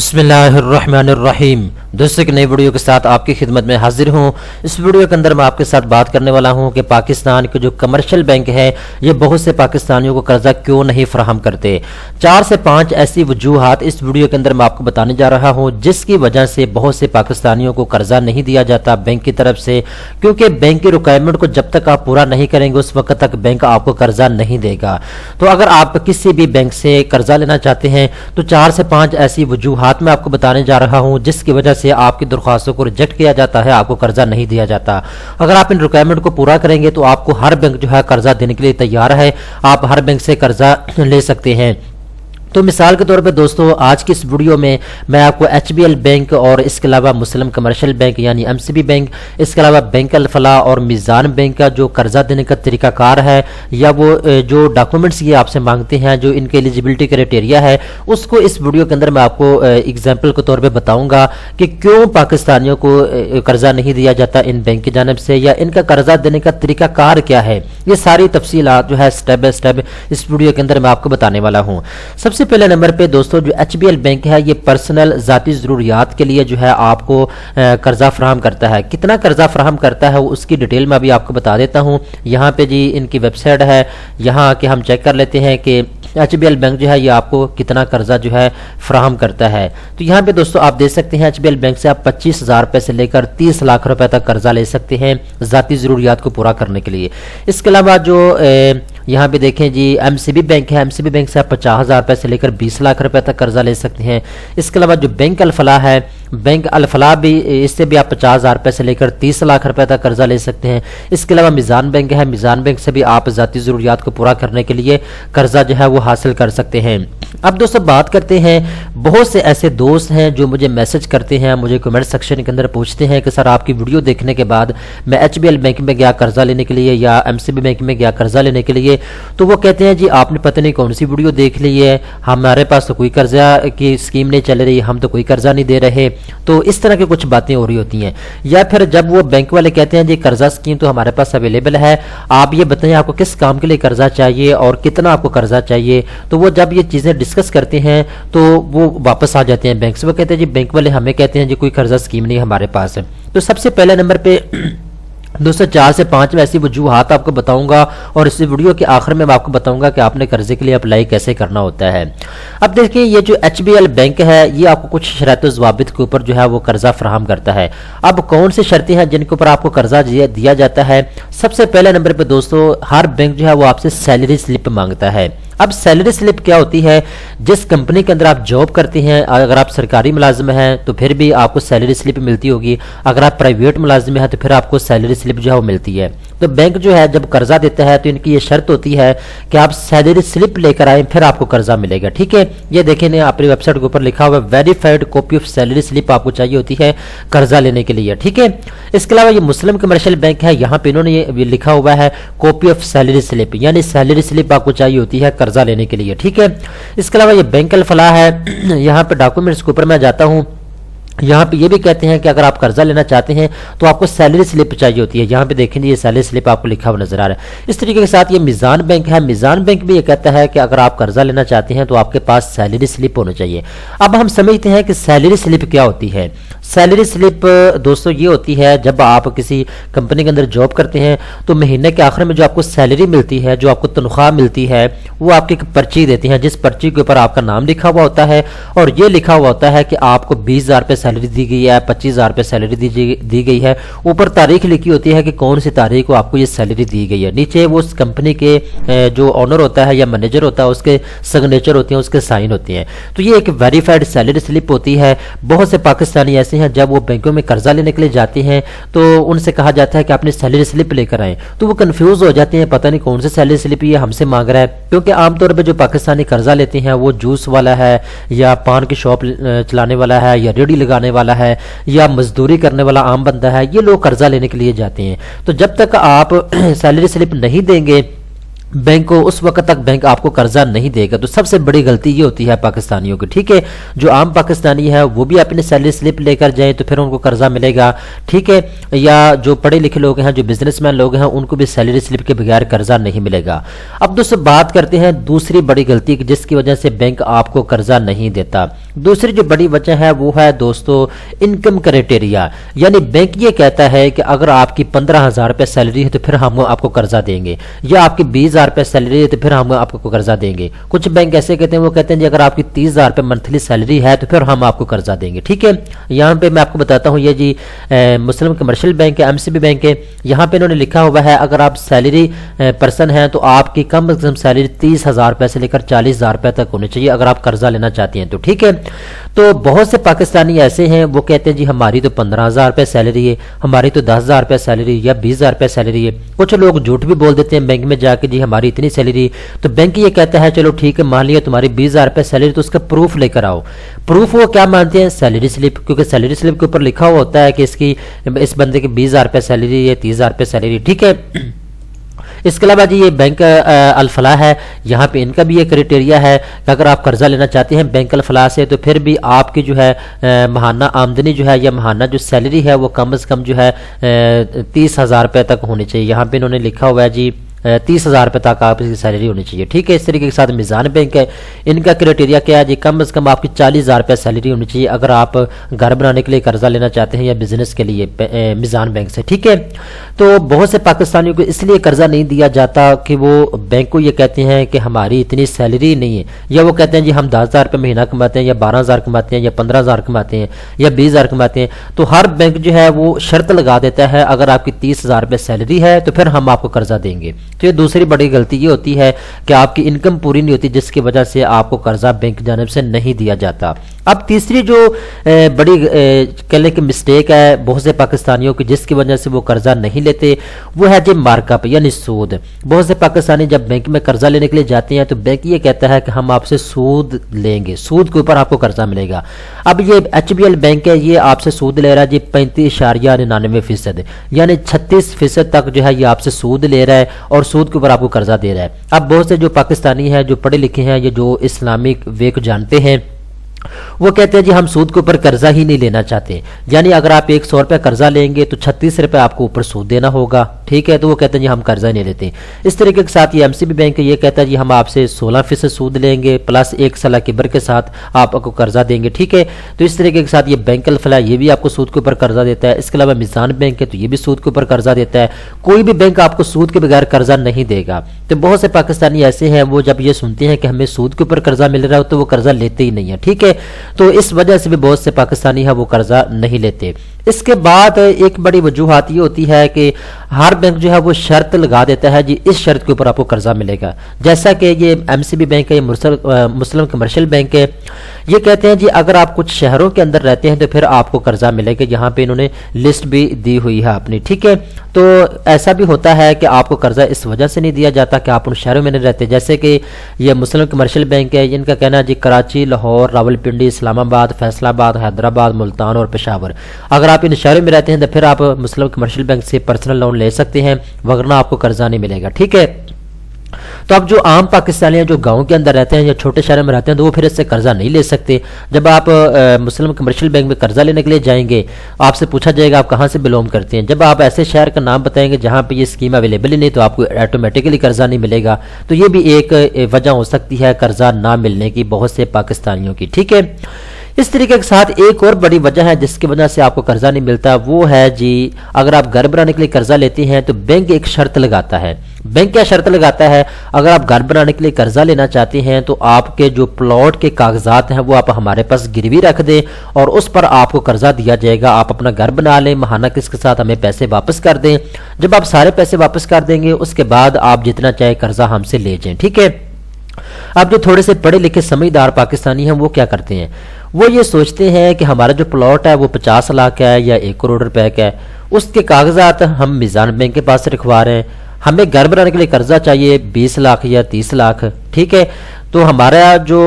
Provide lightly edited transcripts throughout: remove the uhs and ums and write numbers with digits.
बिस्मिल्लाहिर्रहमानिर्रहीम। दोस्तों की नई वीडियो के साथ आपकी खिदमत में हाजिर हूं। इस वीडियो के अंदर मैं आपके साथ बात करने वाला हूं कि पाकिस्तान के जो कमर्शियल बैंक है ये बहुत से पाकिस्तानियों को कर्जा क्यों नहीं फराहम करते। 4 से 5 ऐसी वजूहात इस वीडियो के अंदर मैं आपको बताने जा रहा हूं जिसकी वजह से बहुत से पाकिस्तानियों को कर्जा नहीं दिया जाता बैंक की तरफ से, क्योंकि बैंक की रिक्वायरमेंट को जब तक आप पूरा नहीं करेंगे उस वक्त तक बैंक आपको कर्जा नहीं देगा। तो अगर आप किसी भी बैंक से कर्जा लेना चाहते हैं तो 4 से 5 ऐसी वजूहात मैं आपको बताने जा रहा हूं जिसकी वजह से आपकी दरख्वास्तों को रिजेक्ट किया जाता है, आपको कर्जा नहीं दिया जाता। अगर आप इन रिक्वायरमेंट को पूरा करेंगे तो आपको हर बैंक जो है कर्जा देने के लिए तैयार है, आप हर बैंक से कर्जा ले सकते हैं। तो मिसाल के तौर पे दोस्तों आज की इस वीडियो में मैं आपको HBL बैंक और इसके अलावा मुस्लिम कमर्शियल बैंक यानी MCB बैंक, इसके अलावा बैंक अल फलाह और मीज़ान बैंक का जो कर्जा देने का तरीकाकार है या वो जो डॉक्यूमेंट्स ये आपसे मांगते हैं, जो इनके एलिजिबिलिटी क्राइटेरिया है, उसको इस वीडियो के अंदर मैं आपको एग्जाम्पल के तौर पर बताऊँगा कि क्यों पाकिस्तानियों को कर्जा नहीं दिया जाता इन बैंक की जानिब से, या इनका कर्जा देने का तरीकाकार क्या है। ये सारी तफसीलात जो है स्टेप बाय स्टेप इस वीडियो के अंदर मैं आपको बताने वाला हूँ। सबसे पहले नंबर पे दोस्तों जो HBL बैंक है ये पर्सनल ज़ाती ज़रूरियात के लिए जो है आपको कर्जा फराहम करता है। कितना कर्जा फराहम करता है उसकी डिटेल में अभी आपको बता देता हूँ। यहाँ पे जी इनकी वेबसाइट है, यहाँ आके हम चेक कर लेते हैं कि HBL बैंक जो है ये आपको कितना कर्जा जो है फराहम करता है। तो यहाँ पे दोस्तों आप देख सकते हैं HBL बैंक से आप 25,000 रुपये से लेकर 30 लाख रुपए तक कर्जा ले सकते हैं ज़ाती ज़रूरियात को पूरा करने के लिए। इसके अलावा जो यहाँ पे देखें जी MCB बैंक है, MCB बैंक से आप 50,000 रुपये से लेकर 20 लाख रुपए तक कर्जा ले सकते हैं। इसके अलावा जो बैंक अल फलाह है, बैंक अल फलाह भी इससे भी आप 50,000 रुपये से लेकर 30 लाख रुपए तक कर्जा ले सकते हैं। इसके अलावा मीज़ान बैंक है, मीज़ान बैंक से भी आप ज़ाती ज़रूरियात को पूरा करने के लिए कर्जा जो है वो हासिल कर सकते हैं। अब दोस्तों बात करते हैं, बहुत से ऐसे दोस्त हैं जो मुझे मैसेज करते हैं, मुझे कमेंट सेक्शन के अंदर पूछते हैं कि सर आपकी वीडियो देखने के बाद मैं HBL बैंक में गया कर्जा लेने के लिए या MCB बैंक में गया कर्जा लेने के लिए, तो वो कहते हैं जी आपने पता नहीं कौन सी वीडियो देख ली है, हमारे पास तो कोई कर्जा की स्कीम नहीं चल रही, हम तो कोई कर्जा नहीं दे रहे। तो इस तरह की कुछ बातें हो रही होती हैं। या फिर जब वो बैंक वाले कहते हैं जी कर्जा स्कीम तो हमारे पास अवेलेबल है, आप ये बताएं आपको किस काम के लिए कर्जा चाहिए और कितना आपको कर्जा चाहिए। तो वो जब ये चीज़ें डिस्कस करते हैं तो वो वापस आ जाते हैं बैंक से। वो कहते हैं जी बैंक वाले हमें कहते हैं जी कोई कर्जा स्कीम नहीं हमारे पास है। तो सबसे पहले नंबर पे दोस्तों 4 से 5 ऐसी वजूहात आपको बताऊंगा और इस वीडियो के आखिर में मैं आपको बताऊंगा कि आपने कर्जे के लिए अप्लाई कैसे करना होता है। अब देखिए ये जो HBL बैंक है ये आपको कुछ शर्त ज़वाबित के ऊपर जो है वो कर्जा फराहम करता है। अब कौन सी शर्तें हैं जिनके ऊपर आपको कर्जा दिया जाता है। सबसे पहले नंबर पर दोस्तों हर बैंक जो है वो आपसे सैलरी स्लिप मांगता है। अब सैलरी स्लिप क्या होती है, जिस कंपनी के अंदर आप जॉब करते हैं, अगर आप सरकारी मुलाजिम हैं तो फिर भी आपको सैलरी स्लिप मिलती होगी, अगर आप प्राइवेट मुलाजिम हैं तो फिर आपको सैलरी स्लिप जो है वो मिलती है। तो बैंक जो है जब कर्जा देता है तो इनकी ये शर्त होती है कि आप सैलरी स्लिप लेकर आए फिर आपको कर्जा मिलेगा। ठीक है, ये देखें ना अपनी वेबसाइट के ऊपर लिखा हुआ है verified copy of salary slip आपको चाहिए होती है कर्जा लेने के लिए। ठीक है, इसके अलावा ये मुस्लिम कमर्शियल बैंक है, यहाँ पे इन्होंने ये लिखा हुआ है कॉपी ऑफ सैलरी स्लिप, यानी सैलरी स्लिप आपको चाहिए होती है कर्जा लेने के लिए। ठीक है, इसके अलावा ये बैंक अल फलाह है, यहाँ पे डॉक्यूमेंट्स के ऊपर मैं जाता हूँ, यहाँ पे ये भी कहते हैं कि अगर आप कर्जा लेना चाहते हैं तो आपको सैलरी स्लिप चाहिए होती है। यहाँ पे देखेंगे ये सैलरी स्लिप आपको लिखा हुआ नजर आ रहा है। इस तरीके के साथ ये मीज़ान बैंक है, मीज़ान बैंक भी ये कहता है कि अगर आप कर्जा लेना चाहते हैं तो आपके पास सैलरी स्लिप होनी चाहिए। अब हम समझते हैं कि सैलरी स्लिप क्या होती है। सैलरी स्लिप दोस्तों ये होती है जब आप किसी कंपनी के अंदर जॉब करते हैं तो महीने के आखिर में जो आपको सैलरी मिलती है, जो आपको तनख्वाह मिलती है, वो आपकी एक पर्ची देती है जिस पर्ची के ऊपर आपका नाम लिखा हुआ होता है और ये लिखा हुआ होता है कि आपको 20,000 रुपये सैलरी दी गई है, 25,000 रुपये सैलरी दी गई है। ऊपर तारीख लिखी होती है कि कौन सी तारीख को आपको ये सैलरी दी गई है। नीचे वो उस कंपनी के जो ऑनर होता है या मैनेजर होता है उसके सिग्नेचर होते हैं, उसके साइन होते हैं। तो ये एक वेरीफाइड सैलरी स्लिप होती है। बहुत से पाकिस्तानी ऐसे हैं जब वो बैंकों में कर्जा लेने के लिए जाते हैं तो उनसे कहा जाता है कि आपने सैलरी स्लिप लेकर आए, तो वो कंफ्यूज हो जाते हैं, पता नहीं कौन सी सैलरी स्लिप ये हमसे मांग रहा है। क्योंकि आमतौर पर जो पाकिस्तानी कर्जा लेते हैं वो जूस वाला है या पान की शॉप चलाने वाला है या रेडी लगाने वाला है या मजदूरी करने वाला आम बंदा है, ये लोग कर्जा लेने के लिए जाते हैं। तो जब तक आप सैलरी स्लिप नहीं देंगे बैंक को उस वक्त तक बैंक आपको कर्जा नहीं देगा। तो सबसे बड़ी गलती ये होती है पाकिस्तानियों की, ठीक है। जो आम पाकिस्तानी है वो भी अपनी सैलरी स्लिप लेकर जाए तो फिर उनको कर्जा मिलेगा, ठीक है। या जो पढ़े लिखे लोग हैं, जो बिजनेसमैन लोग हैं, उनको भी सैलरी स्लिप के बगैर कर्जा नहीं मिलेगा। अब दोस्तों बात करते हैं दूसरी बड़ी गलती की जिसकी वजह से बैंक आपको कर्जा नहीं देता। दूसरी जो बड़ी वजह है वो है दोस्तों इनकम क्राइटेरिया। यानी बैंक ये कहता है कि अगर आपकी 15,000 रुपये सैलरी है तो फिर हम आपको कर्जा देंगे, या आपकी 20,000 रुपये सैलरी है तो फिर हम आपको कर्जा देंगे। कुछ बैंक ऐसे कहते हैं, वो कहते हैं जी अगर आपकी 30,000 रुपये मंथली सैलरी है तो फिर हम आपको कर्जा देंगे, ठीक है। यहाँ पे मैं आपको बताता हूँ, ये जी मुस्लिम कमर्शियल बैंक है, MCB बैंक है। यहाँ पे इन्होंने लिखा हुआ है अगर आप सैलरी पर्सन हैं तो आपकी कम से कम सैलरी 30,000 रुपये से लेकर 40,000 रुपये तक होनी चाहिए अगर आप कर्जा लेना चाहते हैं तो, ठीक है। तो बहुत से पाकिस्तानी ऐसे हैं वो कहते हैं जी हमारी तो 15,000 रुपये सैलरी है, हमारी तो 10,000 रुपये सैलरी या 20,000 रुपये सैलरी है। कुछ लोग झूठ भी बोल देते हैं बैंक में जाके जी हमारी इतनी सैलरी। तो बैंक ये कहता है चलो ठीक है, मान लिया तुम्हारी 20,000 रुपये सैलरी, तो उसका प्रूफ लेकर आओ। प्रूफ वो क्या मानते हैं? सैलरी स्लिप, क्योंकि सैलरी स्लिप के ऊपर लिखा हुआ होता है कि इस बंदे की 20,000 रुपये सैलरी है, 30,000 रुपये सैलरी, ठीक है। इसके अलावा जी ये बैंक अल-फलाह है, यहाँ पे इनका भी ये क्राइटेरिया है कि अगर आप कर्जा लेना चाहते हैं बैंक अल-फलाह से तो फिर भी आपकी जो है महाना आमदनी जो है या महाना जो सैलरी है वो कम से कम जो है 30,000 रुपये तक होनी चाहिए। यहाँ पे इन्होंने लिखा हुआ है जी 30,000 रुपये तक आपकी सैलरी होनी चाहिए, ठीक है। इस तरीके के साथ मीज़ान बैंक है, इनका क्राइटेरिया क्या है जी कम से कम आपकी 40,000 रुपये सैलरी होनी चाहिए अगर आप घर बनाने के लिए कर्जा लेना चाहते हैं या बिजनेस के लिए मीज़ान बैंक से, ठीक है। तो बहुत से पाकिस्तानियों को इसलिए कर्जा नहीं दिया जाता कि वो बैंक को ये कहते हैं कि हमारी इतनी सैलरी नहीं है, या वो कहते हैं जी हम 10,000 रुपये महीना कमाते हैं या 12,000 कमाते हैं या 15,000 कमाते हैं या 20,000 कमाते हैं। तो हर बैंक जो है वो शर्त लगा देता है अगर आपकी 30,000 रुपये सैलरी है तो फिर हम आपको कर्जा देंगे। तो ये दूसरी बड़ी गलती ये होती है कि आपकी इनकम पूरी नहीं होती जिसकी वजह से आपको कर्जा बैंक की जानिब से नहीं दिया जाता। अब तीसरी जो बड़ी कहने की मिस्टेक है बहुत से पाकिस्तानियों की जिसकी वजह से वो कर्जा नहीं लेते वो है जी मार्कअप यानी सूद। बहुत से पाकिस्तानी जब बैंक में कर्जा लेने के लिए जाते हैं तो बैंक ये कहता है कि हम आपसे सूद लेंगे, सूद के ऊपर आपको कर्जा मिलेगा। अब ये HBL बैंक है, ये आपसे सूद ले रहा है जी 35.99%, यानी 36% तक जो है ये आपसे सूद ले रहा है और सूद के ऊपर आपको कर्जा दे रहा है। अब बहुत से जो पाकिस्तानी हैं जो पढ़े लिखे हैं, ये जो इस्लामिक वे को जानते हैं, वो कहते हैं जी हम सूद के ऊपर कर्जा ही नहीं लेना चाहते, यानी अगर आप 100 रुपये कर्जा लेंगे तो 36 रुपये आपको ऊपर सूद देना होगा, ठीक है। तो वो कहते हैं जी हम कर्जा ही नहीं लेते। इस तरीके के साथ ये MCB बैंक है, ये कहता है जी हम आपसे 16% सूद लेंगे प्लस 1 साल किबर के साथ आपको कर्जा देंगे, ठीक है। तो इस तरीके के साथ ये बैंक अल-फलाह ये भी आपको सूद के ऊपर कर्जा देता है। इसके अलावा मीज़ान बैंक है तो ये भी सूद के ऊपर कर्जा देता है। कोई भी बैंक आपको सूद के बगैर कर्जा नहीं देगा। तो बहुत से पाकिस्तानी ऐसे हैं वो जब ये सुनते हैं कि हमें सूद के ऊपर कर्जा मिल रहा हो तो वो कर्जा लेते ही नहीं है, ठीक है। तो इस वजह से भी बहुत से पाकिस्तानी है वो कर्जा नहीं लेते। इसके बाद एक बड़ी वजूहात ये होती है कि हर बैंक जो है वो शर्त लगा देता है जी इस शर्त के ऊपर आपको कर्जा मिलेगा। जैसा कि ये MCB बैंक है, ये मुस्लिम कमर्शियल बैंक है, ये कहते हैं जी अगर आप कुछ शहरों के अंदर रहते हैं तो फिर आपको कर्जा मिलेगा। यहाँ पे इन्होंने लिस्ट भी दी हुई है अपनी, ठीक है। तो ऐसा भी होता है कि आपको कर्जा इस वजह से नहीं दिया जाता कि आप उन शहरों में नहीं रहते। जैसे कि ये मुस्लिम कमर्शियल बैंक है, इनका कहना है जी कराची, लाहौर, रावलपिंडी, इस्लामाबाद, फैसलाबाद, हैदराबाद, मुल्तान और पेशावर, अगर आप इन शहरों में रहते हैं तो फिर आप मुस्लिम कमर्शियल बैंक से पर्सनल लोन ले सकते हैं, वरना आपको कर्जा नहीं मिलेगा, ठीक है। तो अब जो आम पाकिस्तानी हैं जो गांव के अंदर रहते हैं या छोटे शहरों में रहते हैं तो वो फिर इससे कर्जा नहीं ले सकते। जब आप मुस्लिम कमर्शियल बैंक में कर्जा लेने के लिए जाएंगे आपसे पूछा जाएगा आप कहाँ से बिलोंग करते हैं। जब आप ऐसे शहर का नाम बताएंगे जहाँ पे ये स्कीम अवेलेबल ही नहीं तो आपको ऑटोमेटिकली कर्जा नहीं मिलेगा। तो ये भी एक वजह हो सकती है कर्जा ना मिलने की बहुत से पाकिस्तानियों की, ठीक है। इस तरीके के साथ एक और बड़ी वजह है जिसकी वजह से आपको कर्जा नहीं मिलता, वो है जी अगर आप घर बनाने के लिए कर्जा लेते हैं तो बैंक एक शर्त लगाता है। बैंक क्या शर्त लगाता है? अगर आप घर बनाने के लिए कर्जा लेना चाहते हैं तो आपके जो प्लॉट के कागजात हैं वो आप हमारे पास गिरवी रख दें और उस पर आपको कर्जा दिया जाएगा। आप अपना घर बना लें, महाना किस्त के साथ हमें पैसे वापस कर दें। जब आप सारे पैसे वापस कर देंगे उसके बाद आप जितना चाहे कर्जा हमसे ले जाएं, ठीक है। अब जो थोड़े से पढ़े लिखे समझदार पाकिस्तानी हैं वो क्या करते हैं, वो ये सोचते हैं कि हमारा जो प्लॉट है वो 50 लाख का है या 1 करोड़ रुपए का है, उसके कागजात हम मीज़ान बैंक के पास रखवा रहे हैं। हमें घर बनाने के लिए कर्जा चाहिए 20 लाख या 30 लाख, ठीक है। तो हमारा जो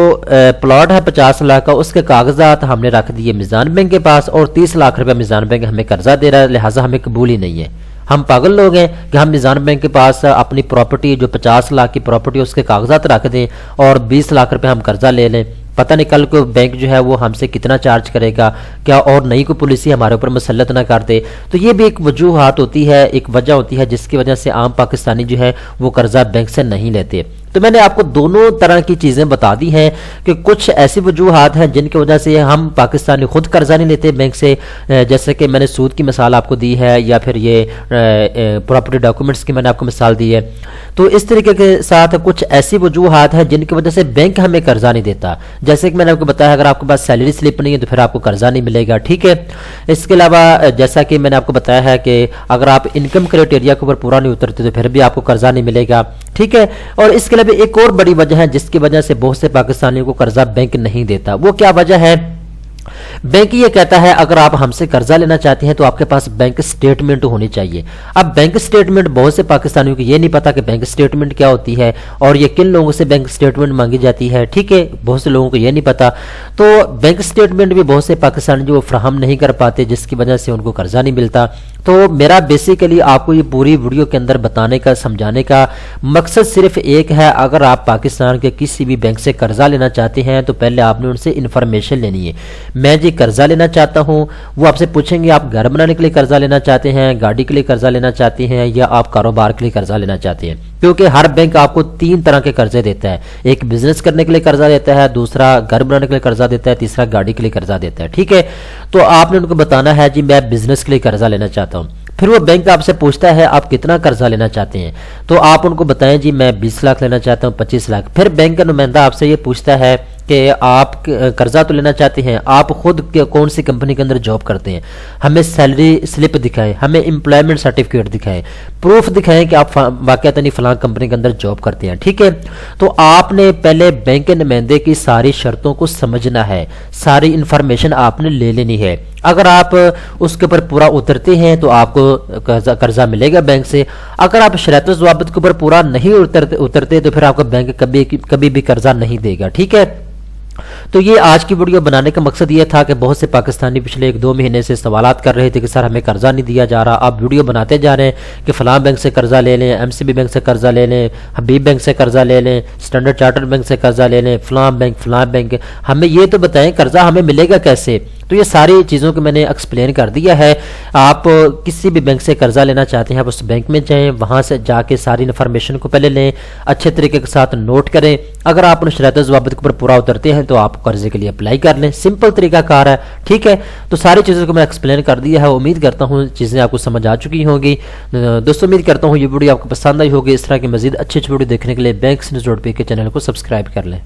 प्लॉट है 50 लाख का उसके कागजात हमने रख दिए मीज़ान बैंक के पास और 30 लाख रुपए मीज़ान बैंक हमें कर्जा दे रहा है, लिहाजा हमें कबूल ही नहीं है। ہم پاگل لوگ ہیں کہ ہم میزان بینک کے پاس اپنی پراپرٹی جو 50 لاکھ کی پراپرٹی اس کے کاغذات رکھ دیں اور 20 لاکھ روپے ہم قرضہ لے لیں. پتہ نہیں کل کو بینک جو ہے وہ ہم سے کتنا چارج کرے گا, کیا اور نئی کوئی پالیسی ہمارے اوپر مسلط نہ کر دے. تو یہ بھی ایک وجوہات ہوتی ہے, ایک وجہ ہوتی ہے جس کی وجہ سے عام پاکستانی جو ہے وہ قرضہ بینک سے نہیں لیتے. تو میں نے آپ کو دونوں طرح کی چیزیں بتا دی ہیں کہ کچھ ایسی وجوہات ہیں جن کی وجہ سے ہم پاکستانی خود قرضہ نہیں لیتے بینک سے, جیسے کہ میں نے سود کی مثال آپ کو دی ہے, یا پھر یہ پراپرٹی ڈاکومنٹس کی میں نے آپ کو مثال دی ہے. تو اس طریقے کے ساتھ کچھ ایسی وجوہات ہیں جن کی وجہ سے بینک ہمیں قرضہ نہیں دیتا. جیسے کہ میں نے آپ کو بتایا اگر آپ کے پاس سیلری سلپ نہیں ہے تو پھر آپ کو قرضہ نہیں ملے گا, ٹھیک ہے. اس کے علاوہ جیسا کہ میں نے آپ کو بتایا ہے کہ اگر آپ انکم کرائٹیریا کے اوپر پورا نہیں اترتے تو پھر بھی آپ کو قرضہ نہیں ملے گا, ٹھیک ہے. اور اس کے علاوہ ایک اور بڑی وجہ ہے جس کی وجہ سے بہت سے پاکستانیوں کو قرضہ بینک نہیں دیتا. وہ کیا وجہ ہے؟ بینک یہ کہتا ہے اگر آپ ہم سے قرضہ لینا چاہتے ہیں تو آپ کے پاس بینک سٹیٹمنٹ ہونی چاہیے. اب بینک سٹیٹمنٹ بہت سے پاکستانیوں کو یہ نہیں پتا کہ بینک سٹیٹمنٹ کیا ہوتی ہے اور یہ کن لوگوں سے بینک سٹیٹمنٹ مانگی جاتی ہے, ٹھیک ہے. بہت سے لوگوں کو یہ نہیں پتا. تو بینک سٹیٹمنٹ بھی بہت سے پاکستانی جو فراہم نہیں کر پاتے جس کی وجہ سے ان کو قرضہ نہیں ملتا. تو میرا بیسیکلی آپ کو یہ پوری ویڈیو کے اندر بتانے کا, سمجھانے کا مقصد صرف ایک ہے. اگر آپ پاکستان کے کسی بھی بینک سے قرضہ لینا چاہتے ہیں تو پہلے آپ نے ان سے انفارمیشن لینی ہے. میں جی قرضہ لینا چاہتا ہوں, وہ آپ سے پوچھیں گے آپ گھر بنانے کے لیے قرضہ لینا چاہتے ہیں, گاڑی کے لیے قرضہ لینا چاہتے ہیں, یا آپ کاروبار کے لیے قرضہ لینا چاہتے ہیں. کیونکہ ہر بینک آپ کو 3 طرح کے قرضے دیتا ہے. ایک بزنس کرنے کے لیے قرضہ دیتا ہے, دوسرا گھر بنانے کے لیے قرضہ دیتا ہے, تیسرا گاڑی کے لیے قرضہ دیتا ہے, ٹھیک ہے. تو آپ نے ان کو بتانا ہے جی میں بزنس کے لیے قرضہ لینا چاہتا ہوں. پھر وہ بینک آپ سے پوچھتا ہے آپ کتنا قرضہ لینا چاہتے ہیں, تو آپ ان کو بتائیں جی میں 20 لاکھ لینا چاہتا ہوں, 25 لاکھ. پھر بینک کا نمائندہ آپ سے یہ پوچھتا ہے کہ آپ قرضہ تو لینا چاہتے ہیں, آپ خود کون سی کمپنی کے اندر جاب کرتے ہیں, ہمیں سیلری سلپ دکھائیں, ہمیں امپلائمنٹ سرٹیفکیٹ دکھائیں, پروف دکھائیں کہ آپ واقعتاً فلاں کمپنی کے اندر جاب کرتے ہیں, ٹھیک ہے. تو آپ نے پہلے بینک کے نمائندے کی ساری شرطوں کو سمجھنا ہے, ساری انفارمیشن آپ نے لے لینی ہے. اگر آپ اس کے اوپر پورا اترتے ہیں تو آپ کو قرضہ ملے گا بینک سے. اگر آپ شرائط و ضوابط کے اوپر پورا نہیں اترتے تو پھر آپ کو بینک کبھی بھی قرضہ نہیں دے گا, ٹھیک ہے. تو یہ آج کی ویڈیو بنانے کا مقصد یہ تھا کہ بہت سے پاکستانی پچھلے 1-2 مہینے سے سوالات کر رہے تھے کہ سر ہمیں قرضہ نہیں دیا جا رہا. آپ ویڈیو بناتے جا رہے ہیں کہ فلاں بینک سے قرضہ لے لیں, MCB بینک سے قرضہ لے لیں, حبیب بینک سے قرضہ لے لیں, اسٹینڈرڈ چارٹرڈ بینک سے قرضہ لے لیں, فلاں بینک. ہمیں یہ تو بتائیں قرضہ ہمیں ملے گا کیسے. تو یہ ساری چیزوں کو میں نے ایکسپلین کر دیا ہے. آپ کسی بھی بینک سے قرضہ لینا چاہتے ہیں آپ اس بینک میں جائیں, وہاں سے جا کے ساری انفارمیشن کو پہلے لیں, اچھے طریقے کے ساتھ نوٹ کریں. اگر آپ ان شرائط و ضوابط کے اوپر پورا اترتے ہیں تو آپ قرضے کے لیے اپلائی کر لیں. سمپل طریقہ کار ہے, ٹھیک ہے. تو ساری چیزوں کو میں ایکسپلین کر دیا ہے. امید کرتا ہوں چیزیں آپ کو سمجھ آ چکی ہوں گی. دوستوں امید کرتا ہوں یہ ویڈیو آپ کو پسند آئی ہوگی. اس طرح کی مزید اچھی ویڈیو دیکھنے کے لیے بینکس نیوز .pk کے چینل کو سبسکرائب کر لیں.